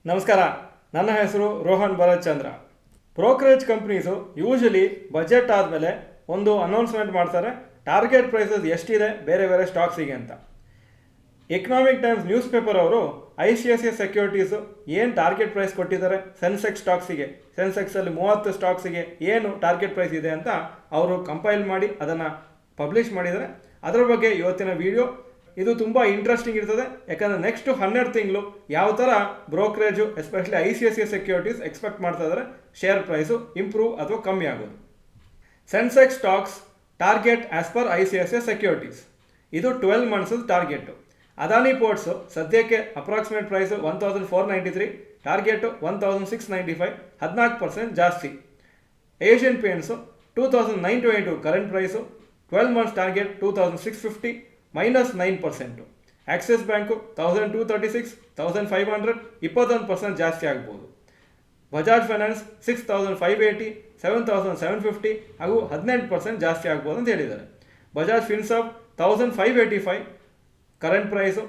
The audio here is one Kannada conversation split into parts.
ನಮಸ್ಕಾರ, ನನ್ನ ಹೆಸರು ರೋಹನ್ ಭರತ್ ಚಂದ್ರ. ಬ್ರೋಕರೇಜ್ ಕಂಪ್ನೀಸು ಯೂಶಲಿ ಬಜೆಟ್ ಆದಮೇಲೆ ಒಂದು ಅನೌನ್ಸ್ಮೆಂಟ್ ಮಾಡ್ತಾರೆ, ಟಾರ್ಗೆಟ್ ಪ್ರೈಸಸ್ ಎಷ್ಟಿದೆ ಬೇರೆ ಬೇರೆ ಸ್ಟಾಕ್ಸಿಗೆ ಅಂತ. ಎಕನಾಮಿಕ್ ಟೈಮ್ಸ್ ನ್ಯೂಸ್ ಪೇಪರ್ ಅವರು ICICI ಸೆಕ್ಯೂರಿಟೀಸು ಏನು ಟಾರ್ಗೆಟ್ ಪ್ರೈಸ್ ಕೊಟ್ಟಿದ್ದಾರೆ ಸೆನ್ಸೆಕ್ಸ್ ಸ್ಟಾಕ್ಸಿಗೆ, ಸೆನ್ಸೆಕ್ಸಲ್ಲಿ 30 ಸ್ಟಾಕ್ಸಿಗೆ ಏನು ಟಾರ್ಗೆಟ್ ಪ್ರೈಸ್ ಇದೆ ಅಂತ ಅವರು ಕಂಪೈಲ್ ಮಾಡಿ ಅದನ್ನು ಪಬ್ಲಿಷ್ ಮಾಡಿದ್ದಾರೆ. ಅದರ ಬಗ್ಗೆ ಇವತ್ತಿನ ವಿಡಿಯೋ. ಇದು ತುಂಬ ಇಂಟ್ರೆಸ್ಟಿಂಗ್ ಇರ್ತದೆ, ಯಾಕಂದರೆ ನೆಕ್ಸ್ಟ್ 12 ತಿಂಗಳು ಯಾವ ಥರ brokerage especially ICICI securities expect ಮಾಡ್ತಾ ಇದ್ದಾರೆ ಶೇರ್ ಪ್ರೈಸು ಇಂಪ್ರೂವ್ ಅಥವಾ ಕಮ್ಮಿ ಆಗೋದು. Sensex stocks target as per ICICI securities ಇದು 12 ಮಂತ್ಸ್ ಟಾರ್ಗೆಟು. ಅದಾನಿ ಪೋರ್ಟ್ಸು ಸದ್ಯಕ್ಕೆ ಅಪ್ರಾಕ್ಸಿಮೇಟ್ ಪ್ರೈಸು 1493, ಟಾರ್ಗೆಟು 1695, 14% ಜಾಸ್ತಿ. Asian paints 2922 current price, 12 months target 2650, -9%. Axis bank 1236, 1500, 21% ಜಾಸ್ತಿ ಆಗ್ಬೋದು. ಬಜಾಜ್ ಫೈನಾನ್ಸ್ 6580, 7750 ಹಾಗೂ 18% ಜಾಸ್ತಿ ಆಗ್ಬೋದು ಅಂತ ಹೇಳಿದ್ದಾರೆ. Bajaj Finserv 1585 current price,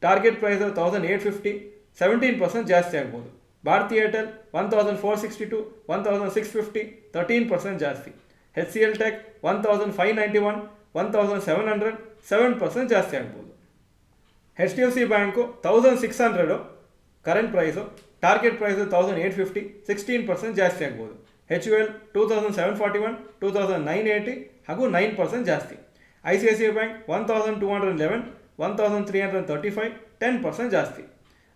target price 1850, 17% ಜಾಸ್ತಿ ಆಗ್ಬೋದು. ಭಾರತಿ ಏರ್ಟೆಲ್ 1462, 1650, 13% ಜಾಸ್ತಿ. HCL ಟೆಕ್ 1591, 1700, 7% ಜಾಸ್ತಿ ಆಗ್ಬೋದು. HDFC bank 1600 current price, target price 1850, 16% ಜಾಸ್ತಿ ಆಗ್ಬೋದು. HUL 2741, 2980 ಹಾಗೂ 9% ಜಾಸ್ತಿ. ICICI ಬ್ಯಾಂಕ್ 1211, 1335, 10% ಜಾಸ್ತಿ.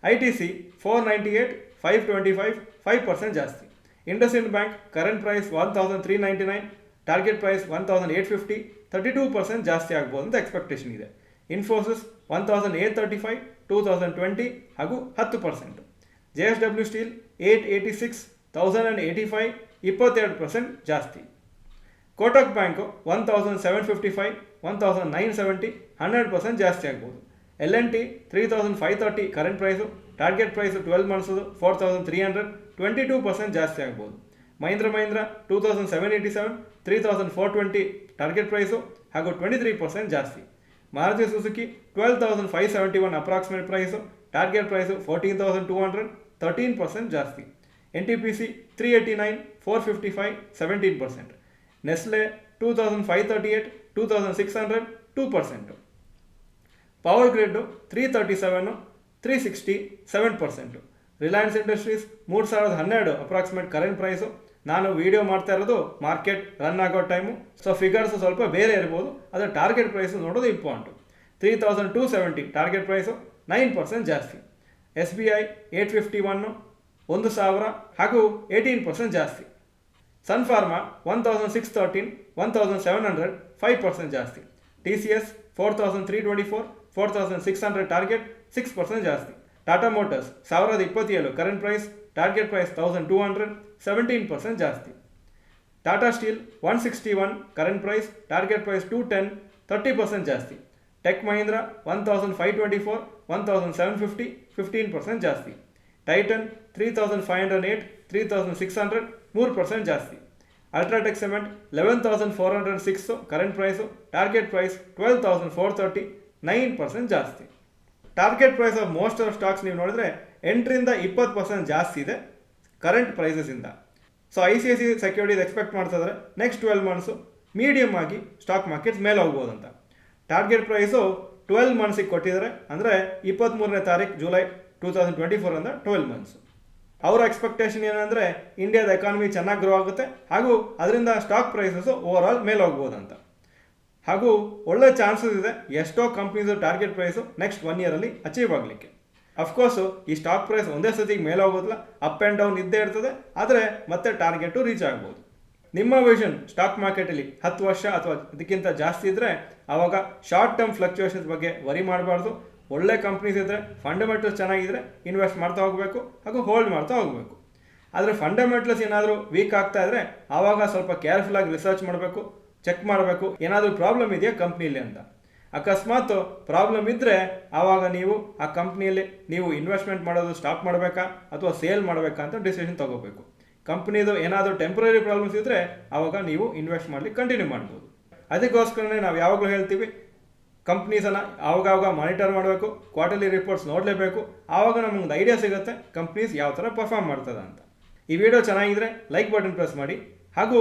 ITC 498, 525, 5% ಜಾಸ್ತಿ. IndusInd bank current price 1399, target price 1850, 32% ಜಾಸ್ತಿ ಆಗ್ಬೋದು ಅಂತ ಎಕ್ಸ್ಪೆಕ್ಟೇಷನ್ ಇದೆ. ಇನ್ಫೋಸಿಸ್ 1835, 2020 ಹಾಗೂ 10%. JSW ಸ್ಟೀಲ್ 886, 1085, 22% ಜಾಸ್ತಿ. ಕೋಟಕ್ ಬ್ಯಾಂಕು 1755, 1970, 100% ಜಾಸ್ತಿ ಆಗ್ಬೋದು. L&T 3530 current price, target price 12 ಮಂತ್ಸದು 4300, 22% ಜಾಸ್ತಿ ಆಗ್ಬೋದು. ಮಹೀಂದ್ರ 2787, 3420 ಟಾರ್ಗೆಟ್ ಪ್ರೈಸು ಹಾಗೂ 23% ಜಾಸ್ತಿ. Maruti Suzuki 12571 approximate price, target price 14200, 13% ಜಾಸ್ತಿ. NTPC 389, 455, 17%. Nestle 2538, 2600, 2%. Power grid 337, 360, 7%. Reliance industries 3012 approximate current price. ನಾನು ವಿಡಿಯೋ ಮಾಡ್ತಾ ಇರೋದು ಮಾರ್ಕೆಟ್ ರನ್ ಆಗೋ ಟೈಮು, ಸೊ ಫಿಗರ್ಸು ಸ್ವಲ್ಪ ಬೇರೆ ಇರ್ಬೋದು, ಅದರ ಟಾರ್ಗೆಟ್ ಪ್ರೈಸು ನೋಡೋದು ಇಂಪಾರ್ಟೆಂಟು. 3270 ಟಾರ್ಗೆಟ್ ಪ್ರೈಸು, 9% ಜಾಸ್ತಿ. SBI 851, 1000 ಹಾಗೂ 18% ಜಾಸ್ತಿ. ಸನ್ ಫಾರ್ಮಾ 1613, 1700, 5% ಜಾಸ್ತಿ. TCS 4324, 4600 ಟಾರ್ಗೆಟ್, 6% ಜಾಸ್ತಿ. Tata motors 1027 current price, target price 1200, 17% ಜಾಸ್ತಿ. Tata steel 161 current price, target price 210, 30% ಜಾಸ್ತಿ. ಟೆಕ್ ಮಹೀಂದ್ರ 1524, 1750, 15% ಜಾಸ್ತಿ. ಟೈಟನ್ 3508, 3600, 3% ಜಾಸ್ತಿ. UltraTech cement 11406 current price, target price 12430, 9% ಜಾಸ್ತಿ. Target price of most of stocks ನೀವು ನೋಡಿದ್ರೆ 8ರಿಂದ 20% ಜಾಸ್ತಿ ಇದೆ ಕರೆಂಟ್ ಪ್ರೈಸಸ್ಸಿಂದ. ಸೊ ICICI ಸೆಕ್ಯೂರಿಟೀಸ್ ಎಕ್ಸ್ಪೆಕ್ಟ್ ಮಾಡ್ತಾ ಇದ್ದಾರೆ ನೆಕ್ಸ್ಟ್ 12 ಮಂತ್ಸು ಮೀಡಿಯಮ್ ಆಗಿ ಸ್ಟಾಕ್ ಮಾರ್ಕೆಟ್ಸ್ ಮೇಲೆ ಹೋಗ್ಬೋದು ಅಂತ. ಟಾರ್ಗೆಟ್ ಪ್ರೈಸು 12 ಮಂತ್ಸಿಗೆ ಕೊಟ್ಟಿದ್ದಾರೆ, ಅಂದರೆ 23ನೇ ತಾರೀಕು ಜುಲೈ 2024 ಅಂದರೆ 12 ಮಂತ್ಸು. ಅವರ ಎಕ್ಸ್ಪೆಕ್ಟೇಷನ್ ಏನಂದರೆ ಇಂಡಿಯಾದ ಎಕಾನಮಿ ಚೆನ್ನಾಗಿ ಗ್ರೋ ಆಗುತ್ತೆ ಹಾಗೂ ಅದರಿಂದ ಸ್ಟಾಕ್ ಪ್ರೈಸಸ್ಸು ಓವರ್ ಆಲ್ ಮೇಲೆ ಹೋಗ್ಬೋದು ಅಂತ. ಹಾಗೂ ಒಳ್ಳೆ ಚಾನ್ಸಸ್ ಇದೆ ಎಷ್ಟೋ ಕಂಪ್ನೀಸು ಟಾರ್ಗೆಟ್ ಪ್ರೈಸು ನೆಕ್ಸ್ಟ್ 1 ಇಯರಲ್ಲಿ ಅಚೀವ್ ಆಗಲಿಕ್ಕೆ. ಅಫ್ಕೋರ್ಸು ಈ ಸ್ಟಾಕ್ ಪ್ರೈಸ್ ಒಂದೇ ಸತಿಗೆ ಮೇಲೆ ಹೋಗೋದಿಲ್ಲ, ಅಪ್ ಆ್ಯಂಡ್ ಡೌನ್ ಇದ್ದೇ ಇರ್ತದೆ, ಆದರೆ ಮತ್ತೆ ಟಾರ್ಗೆಟು ರೀಚ್ ಆಗ್ಬೋದು. ನಿಮ್ಮ ವಿಷನ್ ಸ್ಟಾಕ್ ಮಾರ್ಕೆಟಲ್ಲಿ 10 ವರ್ಷ ಅಥವಾ ಇದಕ್ಕಿಂತ ಜಾಸ್ತಿ ಇದ್ದರೆ ಆವಾಗ ಶಾರ್ಟ್ ಟರ್ಮ್ ಫ್ಲಕ್ಚುಯೇಷನ್ಸ್ ಬಗ್ಗೆ ವರಿ ಮಾಡಬಾರ್ದು. ಒಳ್ಳೆ ಕಂಪ್ನೀಸ್ ಇದ್ದರೆ, ಫಂಡಮೆಂಟಲ್ಸ್ ಚೆನ್ನಾಗಿದ್ದರೆ ಇನ್ವೆಸ್ಟ್ ಮಾಡ್ತಾ ಹೋಗಬೇಕು ಹಾಗೂ ಹೋಲ್ಡ್ ಮಾಡ್ತಾ ಹೋಗಬೇಕು. ಆದರೆ ಫಂಡಮೆಂಟಲ್ಸ್ ಏನಾದರೂ ವೀಕ್ ಆಗ್ತಾ ಇದ್ದರೆ ಆವಾಗ ಸ್ವಲ್ಪ ಕೇರ್ಫುಲ್ಲಾಗಿ ರಿಸರ್ಚ್ ಮಾಡಬೇಕು, ಚೆಕ್ ಮಾಡಬೇಕು ಏನಾದರೂ ಪ್ರಾಬ್ಲಮ್ ಇದೆಯಾ ಕಂಪ್ನಿಯಲ್ಲಿ ಅಂತ. ಅಕಸ್ಮಾತ್ ಪ್ರಾಬ್ಲಮ್ ಇದ್ದರೆ ಆವಾಗ ನೀವು ಆ ಕಂಪ್ನಿಯಲ್ಲಿ ನೀವು ಇನ್ವೆಸ್ಟ್ಮೆಂಟ್ ಮಾಡೋದು ಸ್ಟಾಪ್ ಮಾಡಬೇಕಾ ಅಥವಾ ಸೇಲ್ ಮಾಡಬೇಕಾ ಅಂತ ಡಿಸಿಷನ್ ತೊಗೋಬೇಕು. ಕಂಪ್ನಿದು ಏನಾದರೂ ಟೆಂಪ್ರರಿ ಪ್ರಾಬ್ಲಮ್ಸ್ ಇದ್ದರೆ ಆವಾಗ ನೀವು ಇನ್ವೆಸ್ಟ್ ಮಾಡಲಿಕ್ಕೆ ಕಂಟಿನ್ಯೂ ಮಾಡ್ಬೋದು. ಅದಕ್ಕೋಸ್ಕರನೇ ನಾವು ಯಾವಾಗಲೂ ಹೇಳ್ತೀವಿ ಕಂಪ್ನೀಸನ್ನು ಆವಾಗವಾಗ ಮಾನಿಟರ್ ಮಾಡಬೇಕು, ಕ್ವಾರ್ಟರ್ಲಿ ರಿಪೋರ್ಟ್ಸ್ ನೋಡಲೇಬೇಕು. ಆವಾಗ ನಮಗೊಂದು ಐಡಿಯಾ ಸಿಗುತ್ತೆ ಕಂಪ್ನೀಸ್ ಯಾವ ಥರ ಪರ್ಫಾರ್ಮ್ ಮಾಡ್ತದೆ ಅಂತ. ಈ ವಿಡಿಯೋ ಚೆನ್ನಾಗಿದ್ರೆ ಲೈಕ್ ಬಟನ್ ಪ್ರೆಸ್ ಮಾಡಿ. ಹಾಗೂ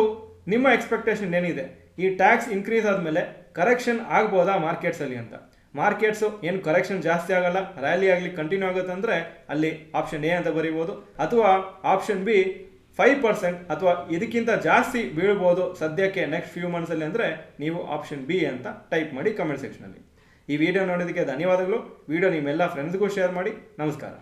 ನಿಮ್ಮ ಎಕ್ಸ್ಪೆಕ್ಟೇಷನ್ ಏನಿದೆ, ಈ ಟ್ಯಾಕ್ಸ್ ಇನ್ಕ್ರೀಸ್ ಆದಮೇಲೆ ಕರೆಕ್ಷನ್ ಆಗ್ಬೋದಾ ಮಾರ್ಕೆಟ್ಸಲ್ಲಿ ಅಂತ. ಮಾರ್ಕೆಟ್ಸು ಏನು ಕರೆಕ್ಷನ್ ಜಾಸ್ತಿ ಆಗಲ್ಲ, ರ್ಯಾಲಿ ಆಗಲಿ ಕಂಟಿನ್ಯೂ ಆಗುತ್ತೆ ಅಂದರೆ ಅಲ್ಲಿ ಆಪ್ಷನ್ ಎ ಅಂತ ಬರೀಬೋದು, ಅಥವಾ ಆಪ್ಷನ್ ಬಿ 5% ಅಥವಾ ಇದಕ್ಕಿಂತ ಜಾಸ್ತಿ ಬೀಳ್ಬೋದು ಸದ್ಯಕ್ಕೆ ನೆಕ್ಸ್ಟ್ ಫ್ಯೂ ಮಂತ್ಸಲ್ಲಿ ಅಂದರೆ ನೀವು ಆಪ್ಷನ್ ಬಿ ಅಂತ ಟೈಪ್ ಮಾಡಿ ಕಮೆಂಟ್ ಸೆಕ್ಷನಲ್ಲಿ. ಈ ವಿಡಿಯೋ ನೋಡೋದಕ್ಕೆ ಧನ್ಯವಾದಗಳು. ವಿಡಿಯೋ ನಿಮ್ಮೆಲ್ಲ ಫ್ರೆಂಡ್ಸ್ಗೂ ಶೇರ್ ಮಾಡಿ. ನಮಸ್ಕಾರ.